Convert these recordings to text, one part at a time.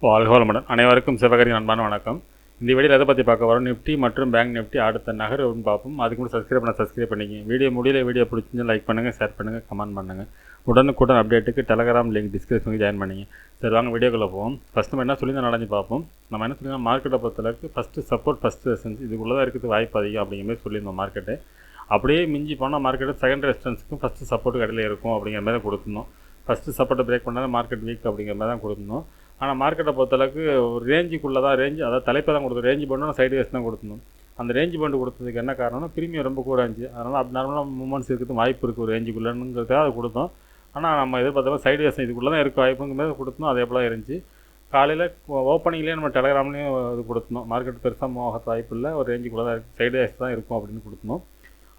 வாழ்க வளமுடன். அனைவருக்கும் சிவகரி அன்பான வணக்கம். இந்த வீடியோவில் எதை பற்றி பார்க்க வரோம், நிஃப்டி மற்றும் பேங்க் நிஃப்டி அடுத்த நகர்வுன்னு பார்ப்போம். அதுக்கு கூட சப்ஸ்கிரைப் பண்ணிங்க. வீடியோ பிடிச்சிருந்து லைக் பண்ணுங்கள், ஷேர் பண்ணுங்கள், கமெண்ட் பண்ணுங்கள். உடனுக்குடன் அப்டேட்டுக்கு டெலகிராம் லிங்க் டிஸ்கிரிப்ஷனுக்கு ஜாயின் பண்ணிங்க. சரி, வாங்க வீடியோக்குள்ளே போவோம். ஃபஸ்ட்டு நம்ம என்ன சொல்லி நடந்து பார்ப்போம். நம்ம என்ன சொல்லியிருந்தோம், மார்க்கெட்டை பொறுத்தளவுக்கு ஃபஸ்ட்டு சப்போர்ட், ஃபஸ்ட்டு ரெசிஸ்டன்ஸ் இதுக்குள்ளே தான் இருக்குது வாய்ப்பு அதிகம் அப்படிங்கிற மாதிரி சொல்லியிருந்தோம். மார்க்கெட்டு அப்படியே மிஞ்சி போனால் மார்க்கெட்டு செகண்ட் ரெசிஸ்டன்ஸுக்கும் ஃபஸ்ட்டு சப்போர்ட்டுக்கு இடையில இருக்கும் அப்படிங்கிற மாதிரி தான் கொடுத்துருந்தோம். ஃபஸ்ட்டு சப்போர்ட்டை பிரேக் பண்ணால் மார்க்கெட் வீக் அப்படிங்கிற மாதிரி தான் கொடுத்துருந்தோம். ஆனால் மார்க்கெட்டை பொறுத்தளவுக்கு ஒரு ரேஞ்சுக்குள்ளே தான் அதாவது தலைப்பை தான் கொடுத்தோம். ரேஞ்சு பண்ணணும், சைடு வேஸ் தான் கொடுத்துருந்தோம். அந்த ரேஞ்சு பண்டு கொடுத்ததுக்கு என்ன காரணம்னா ப்ரீமியம் ரொம்ப கூட இருந்துச்சு. அதனால் அப்படி நார்மலாக மூமெண்ட்ஸ் இருக்கிறது வாய்ப்பு இருக்குது ஒரு ரேஞ்சுக்குள்ளேங்கிறதுக்காக அதை கொடுத்தோம். ஆனால் நம்ம எதிர்பார்த்தப்போ சைடு வேஸ் இதுக்குள்ளே தான் இருக்க வாய்ப்புங்கிற மாதிரி கொடுத்தோம். அதே போல் இருந்துச்சு. காலையில் ஓப்பனிங்லேயே நம்ம டெலகிராம்லேயும் இது கொடுத்தோம். மார்க்கெட் பெருசாக மோக வாய்ப்பு இல்லை, ஒரு ரேஞ்சுக்குள்ளே தான் இருக்குது, சைடு வேஸ் தான் இருக்கும் அப்படின்னு கொடுத்தோம்.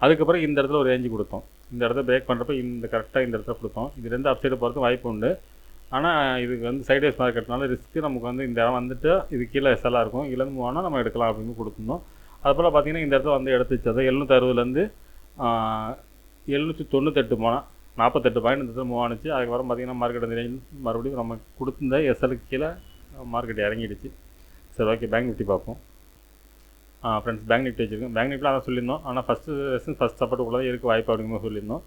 அதுக்கப்புறம் இந்த இடத்துல ஒரு ரேஞ்சு கொடுத்தோம். இந்த இடத்துல பிரேக் பண்ணுறப்ப கரெக்டாக இந்த இடத்துல கொடுத்தோம். இது ரெண்டு அப்சைடு போகிறதுக்கு வாய்ப்பு உண்டு. ஆனால் இதுக்கு சைட்வேஸ் மார்க்கெட்னால ரிஸ்க்கு நமக்கு இந்த இடம் வந்துட்டு இது கீழே எஸ்எல்லாக இருக்கும். இதுலேருந்து போனால் நம்ம எடுக்கலாம் அப்படின்னு கொடுத்துருந்தோம். அதுபோல் பார்த்திங்கன்னா இந்த இடத்துல எடுத்துச்சு. அதை 760 798 போனால் 48 பாயிண்ட் இந்த இடத்துல மூவ் ஆனிச்சு. அதுக்கப்புறம் பார்த்திங்கன்னா மார்க்கெட் மறுபடியும் நம்ம கொடுத்துருந்த எஸ்எலுக்கு கீழே மார்க்கெட் இறங்கிடுச்சு. சரி, ஓகே, பேங்க் நிஃப்டி பார்ப்போம். ஃப்ரெண்ட்ஸ், பேங்க் நிஃப்டி வச்சுருக்கோம். பேங்க் நிஃப்டியில் அதான் சொல்லியிருந்தோம். ஆனால் ஃபஸ்ட் சப்போர்ட்டுக்குள்ளே இருக்க வாய்ப்பு அப்படிங்கிற மாதிரி சொல்லியிருந்தோம்.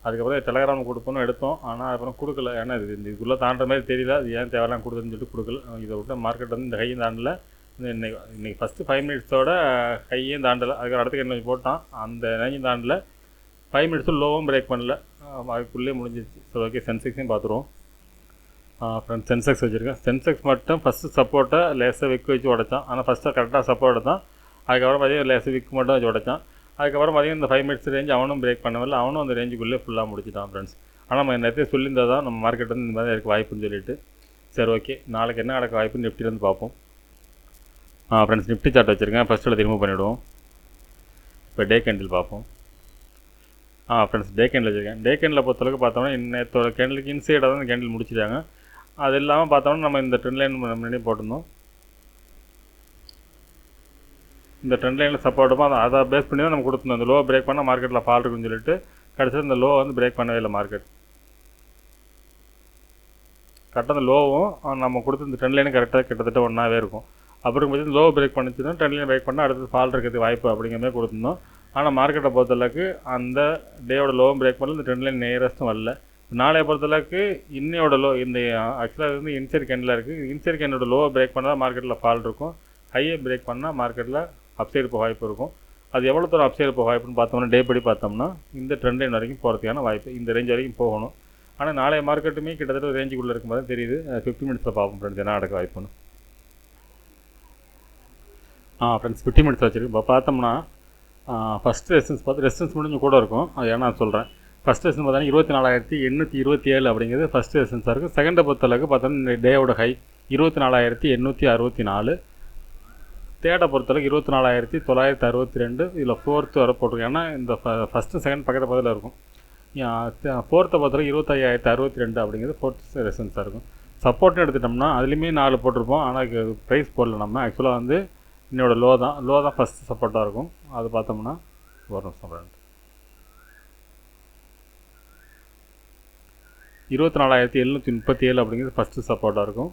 அதுக்கப்புறம் டெலகிராம் கொடுப்போன்னு எடுத்தோம். ஆனால் அதுக்கப்புறம் கொடுக்கல. ஏன்னா இதுக்குள்ளே தாண்டுற மாதிரி தெரியல. அது ஏன் தேவையெல்லாம் கொடுக்குதுன்னு சொல்லிட்டு கொடுக்கல. இதை விட்டு மார்க்கெட் இந்த கையும் தாண்டலை. இன்றைக்கி ஃபஸ்ட்டு 5 மினிட்ஸோட கையும் தாண்டலை. அதுக்கு அடுத்து என்ன போட்டான், அந்த ரேஞ்சும் தாண்டலை. 5 மினிட்ஸும் லோவும் பிரேக் பண்ணல. அதுக்குள்ளே முடிஞ்சிச்சு. ஸோ ஓகே, சென்செக்ஸையும் பார்த்துருவோம். ஃப்ரெண்ட்ஸ், சென்செக்ஸ் வச்சுருக்கேன். சென்செக்ஸ் மட்டும் ஃபஸ்ட்டு சப்போர்ட்டை லேசாக விக்கு வச்சு உடைச்சான். ஆனால் ஃபஸ்ட்டு கரெக்டாக சப்போர்ட் தான். அதுக்கப்புறம் பார்த்தீங்கன்னா லேசாக விக்கு மட்டும் வச்சு உடைச்சான். அதுக்கப்புறம் பார்த்திங்கன்னா இந்த 5 மினிட்ஸ் ரேஞ்ச் அவனும் பிரேக் பண்ணவில்லை. அவனும் அந்த ரேஞ்சுக்குள்ளே ஃபுல்லாக முடிச்சிட்டான். ஃப்ரெண்ட்ஸ், ஆனால் நம்ம நேரத்தையே சொல்லியிருந்தால் தான் நம்ம மார்க்கெட் இந்த மாதிரி இருக்க வாய்ப்புன்னு சொல்லிட்டு. சரி, ஓகே, நாளைக்கு என்ன நடக்க வாய்ப்புன்னு நிஃப்டிலேருந்து பார்ப்போம். ஃப்ரெண்ட்ஸ், நிஃப்டி சார்ட் வச்சுருக்கேன். ஃபஸ்ட்டில் ரிமூவ் பண்ணிவிடுவோம். இப்போ டே கேண்டில் பார்ப்போம். ஃப்ரெண்ட்ஸ், டே கேண்டில் வச்சுருக்கேன். டே கேண்டில் பொறுத்தளவுக்கு பார்த்தோம்னா நேற்றோட கேண்டிலுக்கு இன்சைடாக தான் இந்த கேண்டில் முடிச்சிட்டாங்க. அது இல்லாமல் பார்த்தோம்னா நம்ம இந்த ட்ரெண்ட் லைன் முன்னாடி போட்டிருந்தோம். இந்த ட்ரெண்ட் லைனில் சப்போர்ட்டுமோ அதை பேஸ் பண்ணி தான் நம்ம கொடுத்துருந்தோம். இந்த லோ பிரேக் பண்ணால் மார்க்கெட்டில் ஃபால் இருக்குன்னு சொல்லிட்டு கடைசியில் இந்த லோ பிரேக் பண்ணவே இல்லை. மார்க்கெட் கரெக்டாக அந்த லோவும் நம்ம கொடுத்து இந்த ட்ரெண்ட் லைனும் கரெக்டாக கிட்டத்தட்ட ஒன்றாவே இருக்கும். அப்புறம் பற்றி லோ பிரேக் பண்ணிச்சுன்னா ட்ரெண்ட் லைன் பிரேக் பண்ணால் அடுத்தது ஃபால் இருக்கிறது வாய்ப்பு அப்படிங்கிற மாதிரி கொடுத்துருந்தோம். ஆனால் மார்க்கெட்டை பொறுத்தளவுக்கு அந்த டேயோட லோவும் பிரேக் பண்ணல, இந்த ட்ரெண்ட் லைன் நியரஸ்ட்டும் வரல. நாளைய பொறுத்தளவுக்கு இன்னையோட லோ இந்த ஆக்சுவலாக இன்சைட் கேண்டில் இருக்குது. இன்சைட் கேண்டோட லோவை பிரேக் பண்ணால் மார்க்கெட்டில் ஃபால் இருக்கும். ஹையை பிரேக் பண்ணால் மார்க்கெட்டில் அப்சைடு போக வாய்ப்பு இருக்கும். அது எவ்வளோ தூரம் அப்சைடு போக வாய்ப்புன்னு பார்த்தோம்னா டே படி பார்த்தோம்னா இந்த ட்ரெண்ட் லைன் வரைக்கும் போகிறதுக்கான வாய்ப்பு, இந்த ரேஞ்ச் வரைக்கும் போகணும். ஆனால் நாளைய மார்க்கெட்டுமே கிட்டத்தட்ட ரேஞ்சுக்குள்ளே இருக்கும்போது தெரியுது. 50 மினிட்ஸில் பார்ப்போம் ஃப்ரெண்ட்ஸ் என்ன நடக்க வாய்ப்புன்னு. ஃப்ரெண்ட்ஸ், 50 மினிட்ஸ் வச்சுருக்கு. இப்போ பார்த்தோம்னா ஃபஸ்ட்டு ரெசிஸ்டன்ஸ் முடிஞ்சு கூட இருக்கும். அது ஏன்னா நான் சொல்கிறேன். ஃபஸ்ட் ரெசிஸ்டன்ஸ் பார்த்தீங்கன்னா 24,827 அப்படிங்கிறது ஃபஸ்ட்டு ரெசிஸ்டன்ஸாக இருக்குது. செகண்டை பொறுத்தளவுக்கு பார்த்தோம்னா இந்த டேயோட ஹை 24,864. தேர்டை பொறுத்தளவுக்கு 24,962. இதில் ஃபோர்த்து வர போட்டிருக்கேன். ஏன்னா இந்த ஃபஸ்ட்டு செகண்ட் பக்கத்தில் இருக்கும். ஃபோர்த்தை பொறுத்தளவுக்கு 25,062 அப்படிங்கிறது ஃபோர்த் ரெசிஸ்டன்ஸாக இருக்கும். சப்போர்ட்னு எடுத்துட்டோம்னா அதுலேயுமே 4 போட்டிருப்போம். ஆனால் அதுக்கு ப்ரைஸ் போடல. நம்ம ஆக்சுவலாக என்னோட லோ தான் ஃபஸ்ட்டு சப்போர்ட்டாக இருக்கும். அது பார்த்தோம்னா ஒரு நிமிஷம் 24,737 அப்படிங்கிறது ஃபஸ்ட்டு சப்போர்ட்டாக இருக்கும்.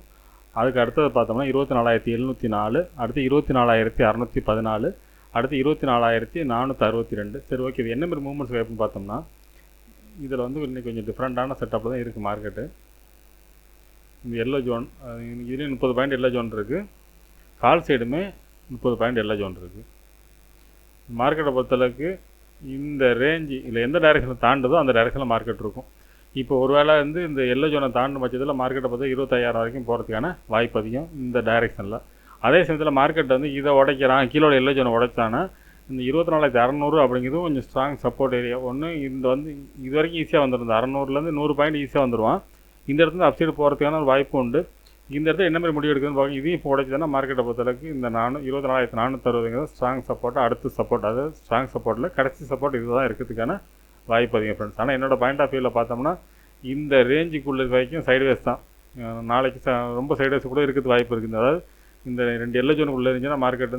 அதுக்கு அடுத்தது பார்த்தோம்னா 24,704, அடுத்து 24,614, அடுத்து 24,462. சரி, ஓகே, இது என்ன மாதிரி மூவ்மெண்ட்ஸ் வாய்ப்புன்னு பார்த்தோம்னா இதில் இன்றைக்கி கொஞ்சம் டிஃப்ரெண்ட்டான செட்டப்பில் தான் இருக்குது மார்க்கெட்டு. இந்த எல்லோ ஜோன் இதுலேயும் 30 பாயிண்ட் எல்லோ ஜோன் இருக்குது. கால் சைடுமே 30 பாயிண்ட் எல்லோ ஜோன் இருக்குது. மார்க்கெட்டை பொறுத்தளவுக்கு இந்த ரேஞ்சு இல்லை எந்த டைரெக்ஷனில் தாண்டுதோ அந்த டைரெக்ஷனில் மார்க்கெட் இருக்கும். இப்போ ஒரு வேளை இந்த எல்லோ ஜோனை தாண்டும் பட்சத்தில் மார்க்கெட்டை பார்த்தா 25,000 வரைக்கும் போகிறதுக்கான வாய்ப்பு அதிகம் இந்த டைரெக்ஷனில். அதே சமயத்தில் மார்க்கெட் இதை உடைக்கிறான், கீழோட எல்லோ ஜோனை உடைச்சானா இந்த 24,600 அப்படிங்கிறது கொஞ்சம் ஸ்ட்ராங் சப்போர்ட் ஏரியா. ஒன்று இது வரைக்கும் ஈஸியாக வந்துடும். 600லேருந்து 100 பாயிண்ட் ஈஸியாக வந்துடுவான். இந்த இடத்துல அப்சைடு போகிறதுக்கான ஒரு வாய்ப்பு உண்டு. இந்த இடத்துல என்ன மாதிரி முடிவு எடுக்குதுன்னு பார்க்க இதையும் இப்போ உடைச்சதுன்னா மார்க்கெட்டை பொறுத்தளவுக்கு இந்த 24,460 ஸ்ட்ராங் சப்போர்ட்டாக அடுத்த சப்போர்ட், அதாவது ஸ்ட்ராங் சப்போர்ட்டில் கடைசி சப்போர்ட் இதுதான் இருக்கிறதுக்கான வாய்ப்பு அதிகம் ஃப்ரெண்ட்ஸ். ஆனால் என்னோடய பாயிண்ட் ஆஃப் வியூவில் பார்த்தோம்னா இந்த ரேஞ்சுக்குள்ள வரைக்கும் சைடுவேஸ் தான். நாளைக்கு ரொம்ப சைடுவேஸ் கூட இருக்கிறது வாய்ப்பு இருக்குது. அதாவது இந்த 2 எல்லோ ஜோனுக்குள்ளே இருந்துச்சுன்னா மார்க்கெட்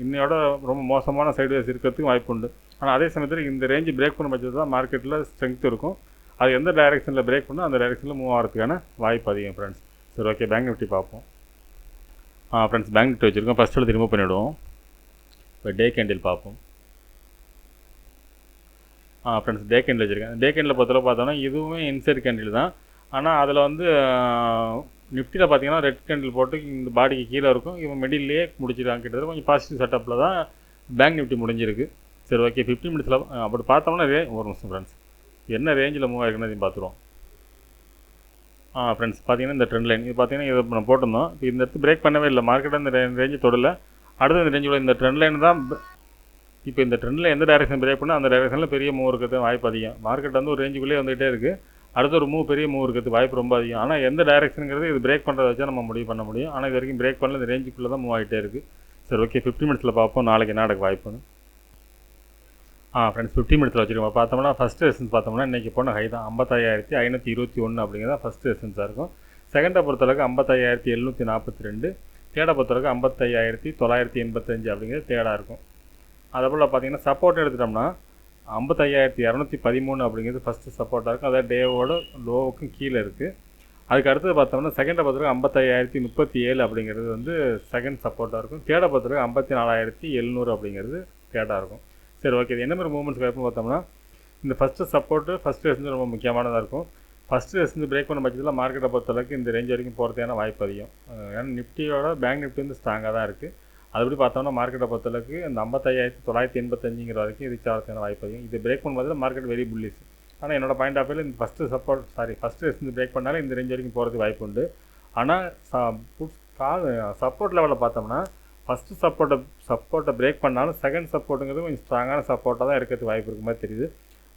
இன்னையோட ரொம்ப மோசமான சைடுவேஸ் இருக்கிறதுக்கு வாய்ப்பு உண்டு. ஆனால் அதே சமயத்தில் இந்த ரேஞ்சு பிரேக் பண்ண பட்சத்தில் தான் மார்க்கெட்டில் ஸ்ட்ரென்த் இருக்கும். அது எந்த டைரெக்ஷனில் பிரேக் பண்ணால் அந்த டைரெக்ஷனில் மூவ் ஆகிறதுக்கான வாய்ப்பு அதிகம் ஃப்ரெண்ட்ஸ். சரி ஓகே, பேங்க் நிஃப்டி பார்ப்போம். ஃப்ரெண்ட்ஸ் பேங்க் நிஃப்டி வச்சுருக்கோம். ஃபஸ்ட்டு எடுத்து ரிமூவ் பண்ணிவிடுவோம். இப்போ டே கேண்டில் பார்ப்போம். ஃப்ரெண்ட்ஸ் டே கேண்டில் வச்சுருக்கேன். டே கேண்டில் பொறுத்தளவு பார்த்தோன்னா இதுவுமே இன்சைட் கேண்டில் தான். ஆனால் அதில் வந்து நிஃப்டியில் பார்த்தீங்கன்னா ரெட் கேண்டில் போட்டு இந்த பாடிக்கு கீழே இருக்கும். இவன் மிடில்லையே முடிச்சிருக்காங்க. கிட்டத்தட்ட கொஞ்சம் பாசிட்டிவ் செட்டப்பில் தான் பேங்க் நிஃப்டி முடிஞ்சிருக்கு. சரி ஓகே, 15 மினிட்ஸில் அப்படி பார்த்தோம்னா ஒரு நிமிஷம் ஃப்ரெண்ட்ஸ், என்ன ரேஞ்சில் மூவ் ஆகிருக்குன்னு பார்த்துருவோம். ஃப்ரெண்ட்ஸ் பார்த்தீங்கன்னா இந்த ட்ரெண்ட் லைன் இது பார்த்தீங்கன்னா இதை நம்ம போட்டிருந்தோம். இப்போ இந்த இடத்து பிரேக் பண்ணவே இல்லை, மார்க்கெட் இந்த ரேஞ்சு தொடலை. அடுத்து இந்த ரேஞ்சில் இந்த ட்ரெண்ட் லைன் தான். இப்போ இந்த ட்ரெண்டில் எந்த டைரெக்ஷன் பிரேக் பண்ணால் அந்த டைரெக்ஷனில் பெரிய மூவ் இருக்கிறது வாய்ப்பு அதிகம். மார்க்கெட் வந்து ஒரு ரேஞ்சுக்குள்ளே வந்துகிட்டே இருக்குது. அடுத்த ஒரு பெரிய மூவ் இருக்கிறது வாய்ப்பு ரொம்ப அதிகம். ஆனால் எந்த டைரெக்ஷனுங்கிறது இது பிரேக் பண்ணுறத வச்சா நம்ம முடிவு பண்ண முடியும். ஆனால் இது வரைக்கும் பிரேக் பண்ணல, இந்த ரேஞ்சுக்குள்ளே தான் மூவ் ஆகிட்டே இருக்குது. சரி ஓகே, 15 மினிட்ஸில் பார்ப்போம் நாளைக்கு என்ன நடக்க வாய்ப்புன்னு. ஃப்ரெண்ட்ஸ் 15 மினிட்ஸில் வச்சுருக்கோம். பார்த்தோம்னா ஃபஸ்ட்டு ரெசன்ஸ் பார்த்தோம்னா இன்றைக்கி போன ஹை தான் 55,521 அப்படிங்கிறத ஃபஸ்ட்டு ரெசன்ஸாக இருக்கும். செகண்டை பொறுத்தளவுக்கு 55,742, தேர்டை பொறுத்தளவுக்கு 55,985 அப்படிங்கிறது தேர்டாக இருக்கும். அதேபோல் பார்த்தீங்கன்னா சப்போர்ட் எடுத்துட்டோம்னா 55,213 அப்படிங்கிறது ஃபஸ்ட்டு சப்போர்ட்டாக இருக்கும். அதாவது டேவோட லோவுக்கும் கீழே இருக்குது. அதுக்கு அடுத்தது பார்த்தோம்னா செகண்டை பொறுத்தவரைக்கும் 55,037 அப்படிங்கிறது வந்து செகண்ட் சப்போர்ட்டாக இருக்கும். தேர்டை பொறுத்தவரைக்கும் 54,700 அப்படிங்கிறது தேர்டாக இருக்கும். சரி ஓகே, இது என்ன மாதிரி மூவ்மெண்ட்ஸ் வைப்போம் பார்த்தோம்னா இந்த ஃபஸ்ட்டு சப்போர்ட்டு ஃபஸ்ட்டு ரெசன்ஸ் ரொம்ப முக்கியமானதாக இருக்கும். ஃபஸ்ட்டு ரெசன்ஸ் பிரேக் பண்ண பட்சத்தில் மார்க்கெட்டை பொறுத்தளவுக்கு இந்த ரேஞ்ச் வரைக்கும் போகிறதுக்கான வாய்ப்பு அதிகம். ஏன்னா நிஃப்டியோட பேங்க் நிஃப்டி வந்து ஸ்ட்ராங்காக தான் இருக்குது. அதுபடி பார்த்தோம்னா மார்க்கெட்டை பொறுத்தளவுக்கு இந்த 55,985 வரைக்கும் ரீச் ஆகிறதுக்கான வாய்ப்பு அதிகம். இது பிரேக் பண்ணும்போது மார்க்கெட் வெரி புல்லிஷ். ஆனால் என்னோட பாயிண்ட் ஆஃப் வியூவில் இந்த ஃபஸ்ட்டு ரெசன்ஸ் பிரேக் பண்ணாலும் இந்த ரேஞ்ச் வரைக்கும் போகிறதுக்கு வாய்ப்பு உண்டு. ஆனால் சப்போர்ட் லெவலில் பார்த்தோம்னா ஃபஸ்ட்டு சப்போர்ட்டை பிரேக் பண்ணாலும் செகண்ட் சப்போர்ட்டுங்கிறது கொஞ்சம் ஸ்ட்ராங்கான சப்போர்ட்டாக தான் இருக்கிறதுக்கு வாய்ப்பு இருக்க மாதிரி தெரியுது.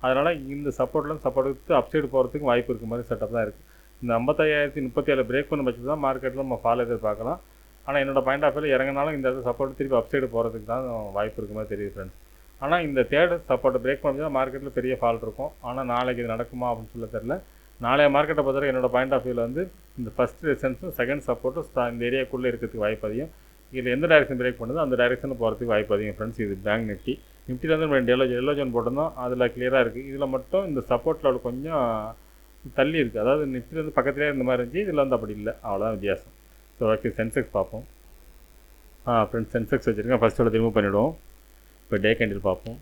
அதனால் இந்த சப்போர்ட்லேருந்து சப்போர்ட் எடுத்து அப்சைடு போகிறதுக்கு வாய்ப்பு இருக்க மாதிரி செட்டப் தான் இருக்குது. இந்த 55,037 பிரேக் பண்ண பட்சத்தில் தான் மார்க்கெட்டில் நம்ம ஃபால் எதிர்பார்க்கலாம். ஆனால் என்னோடய பாயிண்ட் ஆஃப் வியூவில் இறங்கினாலும் இந்த இடத்துல சப்போர்ட் திருப்பி அப்சைடு போகிறதுக்கு தான் வாய்ப்பு இருக்க மாதிரி தெரியுது ஃப்ரெண்ட்ஸ். ஆனால் இந்த தேர்டு சப்போர்ட்டை பிரேக் பண்ணி மார்க்கெட்டில் பெரிய ஃபால் இருக்கும். ஆனால் நாளைக்கு இது நடக்குமா அப்படின்னு சொல்ல தெரியல. நாளைய மார்க்கெட்டை பொறுத்தவரை என்னோடய பாயிண்ட் ஆஃப் வியூவில் வந்து இந்த ஃபஸ்ட் ரெசன்ஸும் செகண்ட் சப்போர்ட்டும் இந்த ஏரியாக்குள்ளே இருக்கிறதுக்கு வாய்ப்பு அதிகம். இதில் எந்த டைரெக்ஷன் பிரேக் பண்ணுதோ அந்த டைரெக்ஷனில் போகிறதுக்கு வாய்ப்பு அதிகம் ஃப்ரெண்ட்ஸ். இது பேங்க் நிஃப்டி. நிஃப்டியில் வந்து ரெண்டு எல்லோ ஜோன் போட்டிருந்தோம், அதில் கிளியராக இருக்குது. இதில் மட்டும் இந்த சப்போர்ட் லெவல் கொஞ்சம் தள்ளி இருக்குது. அதாவது நிஃப்டியில் வந்து பக்கத்துலேயே இருந்த மாதிரி இருந்துச்சு, இதில் வந்து அப்படி இல்லை, அவ்வளோதான் வித்தியாசம். ஸோ ஓகே, சென்செக்ஸ் பார்ப்போம். ஃப்ரெண்ட்ஸ் சென்செக்ஸ் வச்சுருக்கேன். ஃபஸ்ட்டு ரிமூவ் பண்ணிவிடுவோம். இப்போ டே கேண்டில் பார்ப்போம்.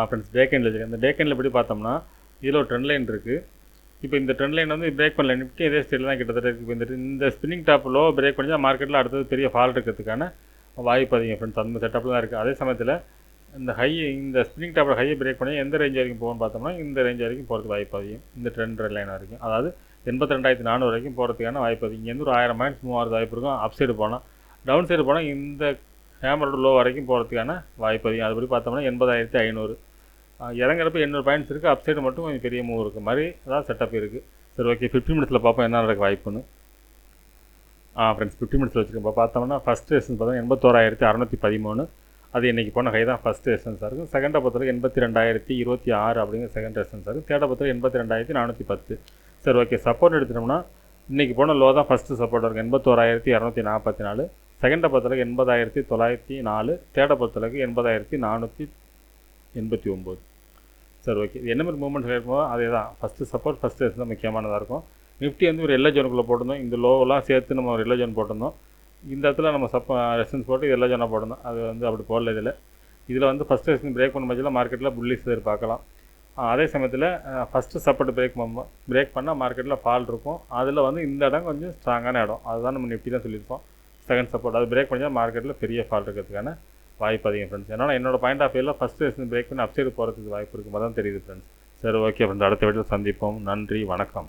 ஃப்ரெண்ட்ஸ் டே கேண்டில் வச்சுருக்கேன். இந்த டே கேண்டில் எப்படி பார்த்தோம்னா இதில் ஒரு ட்ரெண்ட் லைன் இருக்குது. இப்போ இந்த ட்ரெண்ட் லைன் வந்து பிரேக் பண்ணல, நிஃப்டி இதே ஸ்டேட்டில் தான் கிட்டத்தட்ட இருக்குது. இந்த ஸ்பின்னிங் டாப் லோ பிரேக் பண்ணி தான் மார்க்கெட்டில் அடுத்தது பெரிய ஃபால் இருக்கிறதுக்கான வாய்ப்பு அதிகம் ஃப்ரெண்ட்ஸ். அந்த செட்டப்பில் தான் இருக்குது. அதே சமயத்தில் இந்த ஸ்பின்னிங் டாப்பில் ஹையை பிரேக் பண்ணி எந்த ரேஞ்ச் வரைக்கும் போகணும்னு பார்த்தோம்னா இந்த ரேஞ்ச் வரைக்கும் போகிறதுக்கு வாய்ப்பு அதிகம். இந்த ட்ரெண்ட் லைன் வரைக்கும், அதாவது 82,400 வரைக்கும் போகிறதுக்கான வாய்ப்பு அதிகம். இங்கேருந்து ஒரு 1000 பாயிண்ட்ஸ் மூவ் ஆகிறது வாய்ப்பு இருக்கும். அப் சைடு போனால், டவுன் சைடு போனால் இந்த ஹேமரோட லோ வரைக்கும் போகிறதுக்கான வாய்ப்பு அதிகம். அதுபடி பார்த்தோம்னா 80,500 இறங்குறப்ப 800 பாயிண்ட்ஸ் இருக்குது. அப் சைடு மட்டும் கொஞ்சம் பெரிய மூவ் இருக்குது மாதிரி அதான் செட்டப் இருக்குது. சரி ஓகே, 15 மினிட்ஸில் பார்ப்போம் என்ன நடக்க வாய்ப்புன்னு. ஃப்ரெண்ட்ஸ் 15 மினிட்ஸில் வச்சுருக்கோம். பார்த்தோம்னா ஃபஸ்ட்டு ரெசன்ஸ் பார்த்தோம்னா 81,613. அது இன்றைக்கி போன ஹை தான் ஃபஸ்ட்டு ரெசன்ஸாக இருக்கும். செகண்டை பொறுத்தவரைக்கும் 82,026 அப்படிங்கிற செகண்ட் ரெசன்ஸாக இருக்கும். தேர்டை பொறுத்தவரை 82,410. சரி ஓகே, சப்போர்ட் எடுத்துட்டோம்னா இன்றைக்கி போன லோ தான் ஃபஸ்ட்டு சப்போர்ட்டாக இருக்கும் 81,244. செகண்டை பொறுத்தளவுக்கு 80,904. தேர்டை பொறுத்தளவுக்கு 80,489. சரி ஓகே, இது என்ன மாதிரி மூவ்மெண்ட்ஸ் இருக்குமோ அதே தான். ஃபஸ்ட்டு சப்போர்ட் ஃபஸ்ட்டு ரெசன்ஸ் தான் முக்கியமானதாக இருக்கும். நிஃப்டி வந்து ஒரு எல்லோ ஜோனுக்குள்ளே போட்டிருந்தோம். இந்த லோவெல்லாம் சேர்த்து நம்ம ஒரு எல்லோ ஜோன் போட்டிருந்தோம். இந்த இடத்துல நம்ம ரெசன்ஸ் போட்டு எல்லோ ஜோனாக போட்டிருந்தோம். அது வந்து அப்படி போடல. இதில் வந்து ஃபஸ்ட்டு ரெசன்ஸ் பிரேக் பண்ண பட்சத்தில் மார்க்கெட்டில் புல்லிஷ் எதிர்பார்க்கலாம். அதே சமயத்தில் ஃபஸ்ட்டு சப்போர்ட் பிரேக் பண்ணால் மார்க்கெட்டில் ஃபால் இருக்கும். அதில் வந்து இந்த இடம் கொஞ்சம் ஸ்ட்ராங்கான இடம், அதுதான் நம்ம நிஃப்டி தான் சொல்லியிருப்போம். செகண்ட் சப்போர்ட் அது பிரேக் பண்ணால் மார்க்கெட்டில் பெரிய ஃபால் இருக்கிறதுக்கான வாய்ப்பு அதிகம் ஃப்ரெண்ட்ஸ். அதனால் என்னோட பாயிண்ட் ஆஃப் வியூவில் ஃபஸ்ட்டு ரெசன்ஸ் பிரேக் பண்ணி அப்சைடு போகிறதுக்கு வாய்ப்பு இருக்கும் தான் தெரியுது ஃப்ரெண்ட்ஸ். சரி ஓகே ஃப்ரெண்ட்ஸ், அடுத்த வீடியோவில் சந்திப்போம். நன்றி, வணக்கம்.